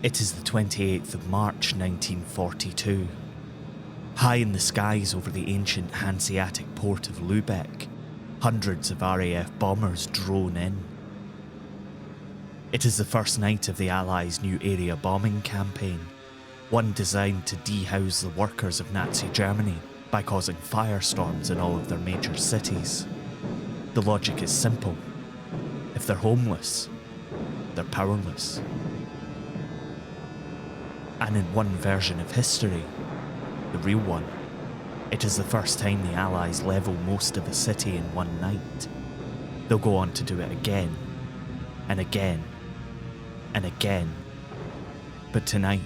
It is the 28th of March 1942. High in the skies over the ancient Hanseatic port of Lübeck, hundreds of RAF bombers drone in. It is the first night of the Allies' new area bombing campaign, one designed to dehouse the workers of Nazi Germany by causing firestorms in all of their major cities. The logic is simple. If they're homeless, they're powerless. And in one version of history, the real one, it is the first time the Allies level most of a city in one night. They'll go on to do it again, and again, and again. But tonight,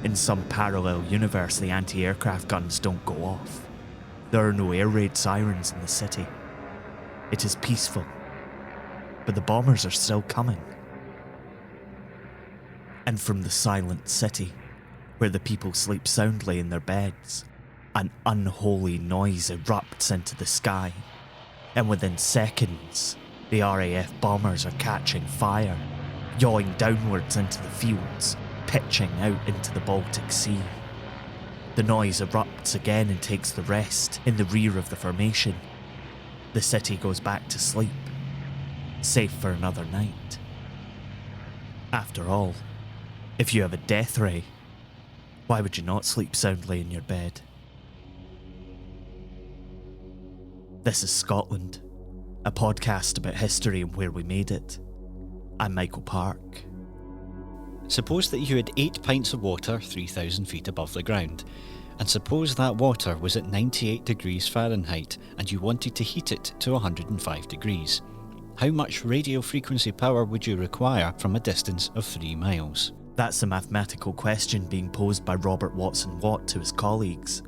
in some parallel universe, the anti-aircraft guns don't go off. There are no air raid sirens in the city. It is peaceful, but the bombers are still coming. And from the silent city, where the people sleep soundly in their beds, an unholy noise erupts into the sky, and within seconds, the RAF bombers are catching fire, yawing downwards into the fields, pitching out into the Baltic Sea. The noise erupts again and takes the rest in the rear of the formation. The city goes back to sleep, safe for another night. After all, if you have a death ray, why would you not sleep soundly in your bed? This is Scotland, a podcast about history and where we made it. I'm Michael Park. Suppose that you had 8 pints of water 3,000 feet above the ground, and suppose that water was at 98 degrees Fahrenheit and you wanted to heat it to 105 degrees. How much radio frequency power would you require from a distance of 3 miles? That's the mathematical question being posed by Robert Watson Watt to his colleagues.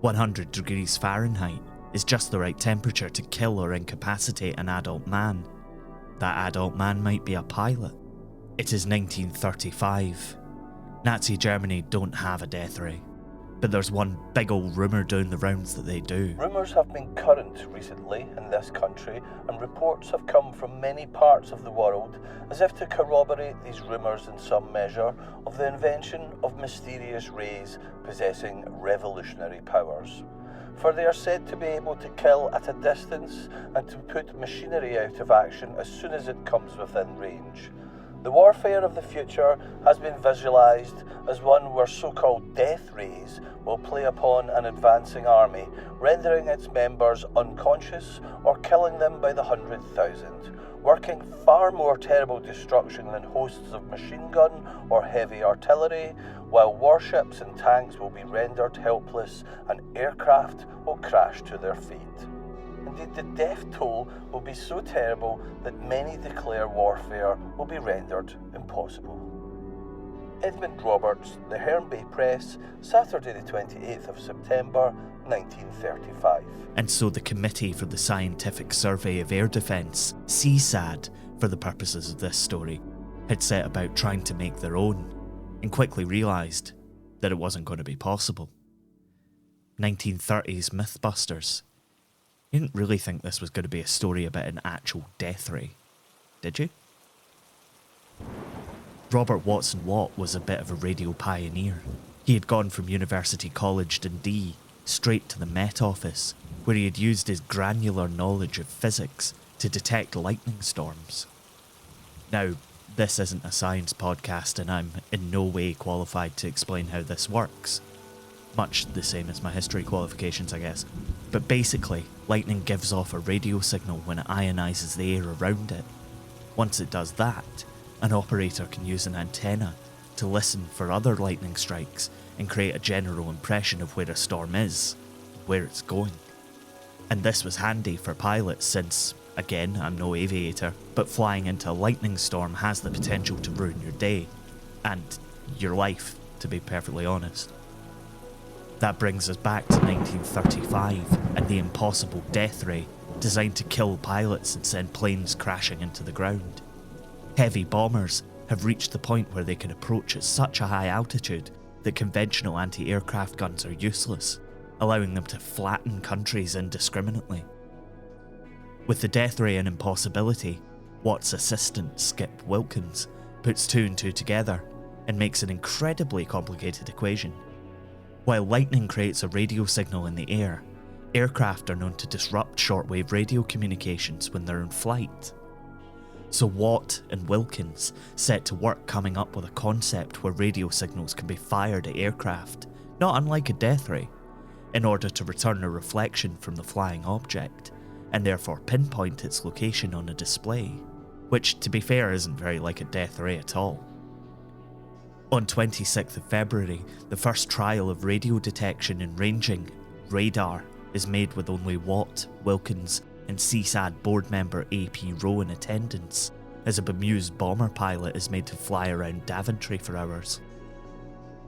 100 degrees Fahrenheit is just the right temperature to kill or incapacitate an adult man. That adult man might be a pilot. It is 1935. Nazi Germany don't have a death ray, but there's one big old rumour doing the rounds that they do. Rumours have been current recently in this country, and reports have come from many parts of the world as if to corroborate these rumours in some measure of the invention of mysterious rays possessing revolutionary powers. For they are said to be able to kill at a distance and to put machinery out of action as soon as it comes within range. The warfare of the future has been visualised as one where so-called death rays will play upon an advancing army, rendering its members unconscious or killing them by the 100,000, working far more terrible destruction than hosts of machine gun or heavy artillery, while warships and tanks will be rendered helpless and aircraft will crash to their feet. Indeed, the death toll will be so terrible that many declare warfare will be rendered impossible. Edmund Roberts, The Herne Bay Press, Saturday the 28th of September, 1935. And so the Committee for the Scientific Survey of Air Defence, CSAD, for the purposes of this story, had set about trying to make their own, and quickly realised that it wasn't going to be possible. 1930s Mythbusters. You didn't really think this was going to be a story about an actual death ray, did you? Robert Watson Watt was a bit of a radio pioneer. He had gone from University College Dundee straight to the Met Office, where he had used his granular knowledge of physics to detect lightning storms. Now, this isn't a science podcast and I'm in no way qualified to explain how this works. Much the same as my history qualifications, I guess. But basically, lightning gives off a radio signal when it ionises the air around it. Once it does that, an operator can use an antenna to listen for other lightning strikes and create a general impression of where a storm is, where it's going. And this was handy for pilots since, again, I'm no aviator, but flying into a lightning storm has the potential to ruin your day, and your life, to be perfectly honest. That brings us back to 1935 and the impossible death ray designed to kill pilots and send planes crashing into the ground. Heavy bombers have reached the point where they can approach at such a high altitude that conventional anti-aircraft guns are useless, allowing them to flatten countries indiscriminately. With the death ray an impossibility, Watt's assistant, Skip Wilkins, puts two and two together and makes an incredibly complicated equation. While lightning creates a radio signal in the air, aircraft are known to disrupt shortwave radio communications when they're in flight. So Watt and Wilkins set to work coming up with a concept where radio signals can be fired at aircraft, not unlike a death ray, in order to return a reflection from the flying object, and therefore pinpoint its location on a display, which, to be fair, isn't very like a death ray at all. On 26th of February, the first trial of radio detection and ranging, radar, is made with only Watt, Wilkins, and CSAD board member A.P. Rowe in attendance, as a bemused bomber pilot is made to fly around Daventry for hours.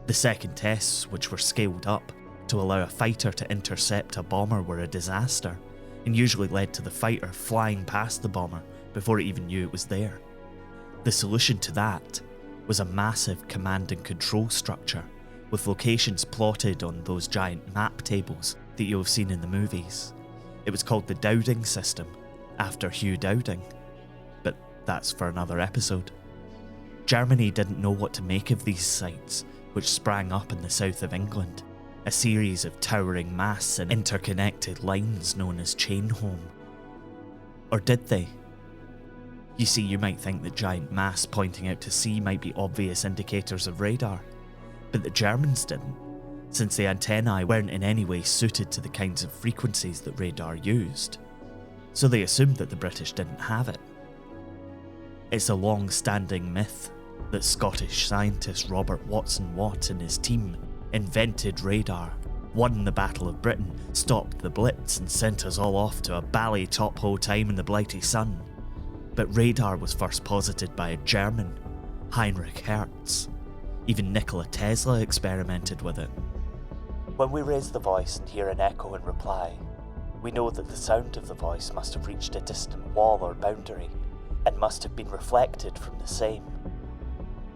The second tests, which were scaled up to allow a fighter to intercept a bomber, were a disaster, and usually led to the fighter flying past the bomber before it even knew it was there. The solution to that was a massive command and control structure, with locations plotted on those giant map tables that you'll have seen in the movies. It was called the Dowding system, after Hugh Dowding, but that's for another episode. Germany didn't know what to make of these sites, which sprang up in the south of England, a series of towering masts and interconnected lines known as chain home. Or did they? You see, you might think that giant masts pointing out to sea might be obvious indicators of radar, but the Germans didn't, since the antennae weren't in any way suited to the kinds of frequencies that radar used, so they assumed that the British didn't have it. It's a long-standing myth that Scottish scientist Robert Watson Watt and his team invented radar, won the Battle of Britain, stopped the Blitz and sent us all off to a bally top-hole time in the blighty sun. But radar was first posited by a German, Heinrich Hertz. Even Nikola Tesla experimented with it. When we raise the voice and hear an echo in reply, we know that the sound of the voice must have reached a distant wall or boundary, and must have been reflected from the same.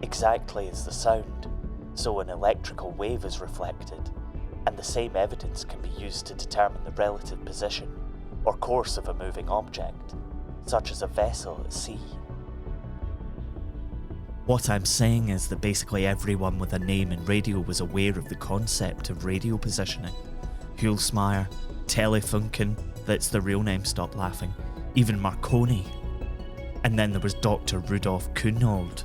Exactly as the sound, so an electrical wave is reflected, and the same evidence can be used to determine the relative position or course of a moving object, such as a vessel at sea. What I'm saying is that basically everyone with a name in radio was aware of the concept of radio positioning. Hulsmeyer, Telefunken, that's the real name, stop laughing, even Marconi. And then there was Dr. Rudolf Kuhnhold.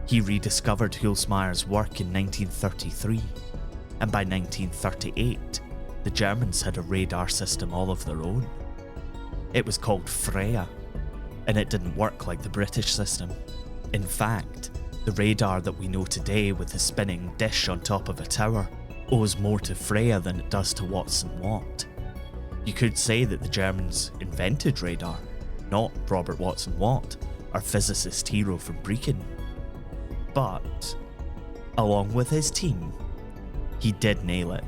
He rediscovered Hulsmeyer's work in 1933, and by 1938, the Germans had a radar system all of their own. It was called Freya, and it didn't work like the British system. In fact, the radar that we know today with the spinning dish on top of a tower owes more to Freya than it does to Watson Watt. You could say that the Germans invented radar, not Robert Watson Watt, our physicist hero from Brechin. But, along with his team, he did nail it.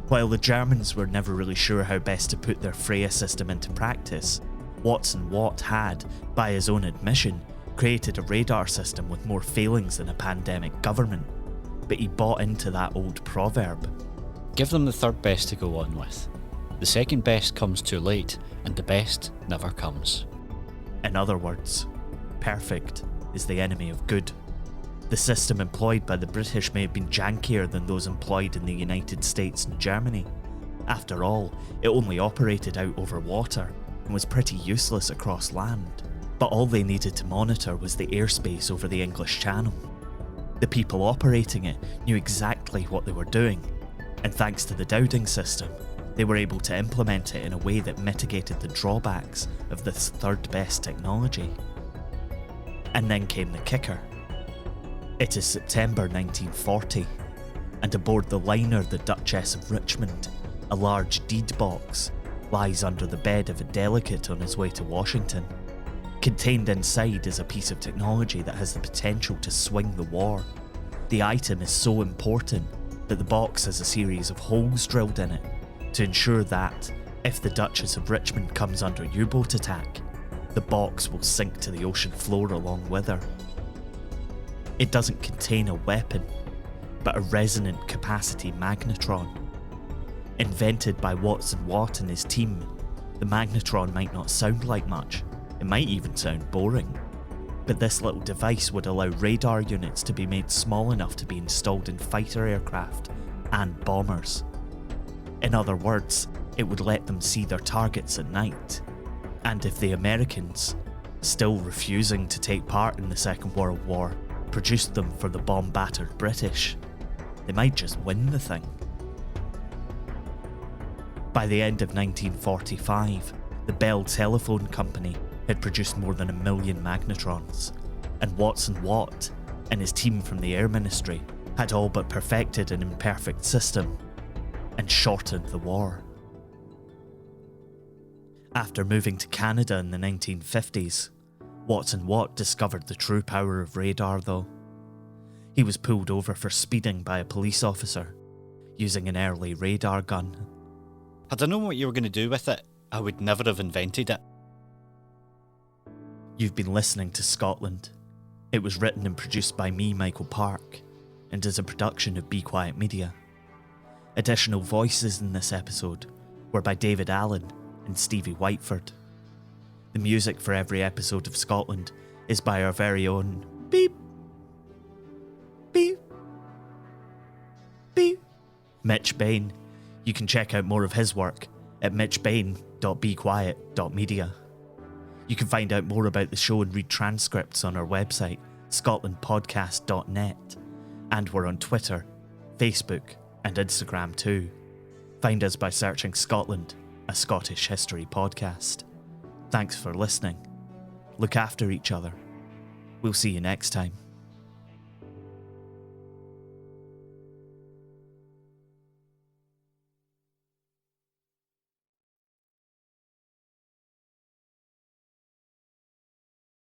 While the Germans were never really sure how best to put their Freya system into practice, Watson Watt had, by his own admission, created a radar system with more failings than a pandemic government, but he bought into that old proverb. Give them the third best to go on with. The second best comes too late, and the best never comes. In other words, perfect is the enemy of good. The system employed by the British may have been jankier than those employed in the United States and Germany. After all, it only operated out over water and was pretty useless across land. But all they needed to monitor was the airspace over the English Channel. The people operating it knew exactly what they were doing, and thanks to the Dowding system, they were able to implement it in a way that mitigated the drawbacks of this third best technology. And then came the kicker. It is September 1940, and aboard the liner the Duchess of Richmond, a large deed box lies under the bed of a delegate on his way to Washington. Contained inside is a piece of technology that has the potential to swing the war. The item is so important that the box has a series of holes drilled in it to ensure that, if the Duchess of Richmond comes under U-boat attack, the box will sink to the ocean floor along with her. It doesn't contain a weapon, but a resonant capacity magnetron. Invented by Watson Watt and his team, the magnetron might not sound like much. It might even sound boring. But this little device would allow radar units to be made small enough to be installed in fighter aircraft and bombers. In other words, it would let them see their targets at night. And if the Americans, still refusing to take part in the Second World War, produced them for the bomb-battered British, they might just win the thing. By the end of 1945, the Bell Telephone Company had produced more than 1 million magnetrons, and Watson Watt and his team from the Air Ministry had all but perfected an imperfect system and shortened the war. After moving to Canada in the 1950s, Watson Watt discovered the true power of radar though. He was pulled over for speeding by a police officer using an early radar gun. Had I known what you were going to do with it, I would never have invented it. You've been listening to Scotland. It was written and produced by me, Michael Park, and is a production of Be Quiet Media. Additional voices in this episode were by David Allen and Stevie Whiteford. The music for every episode of Scotland is by our very own beep, beep, beep, Mitch Bain. You can check out more of his work at mitchbain.bequiet.media. You can find out more about the show and read transcripts on our website, scotlandpodcast.net, and we're on Twitter, Facebook, and Instagram too. Find us by searching Scotland, a Scottish history podcast. Thanks for listening. Look after each other. We'll see you next time.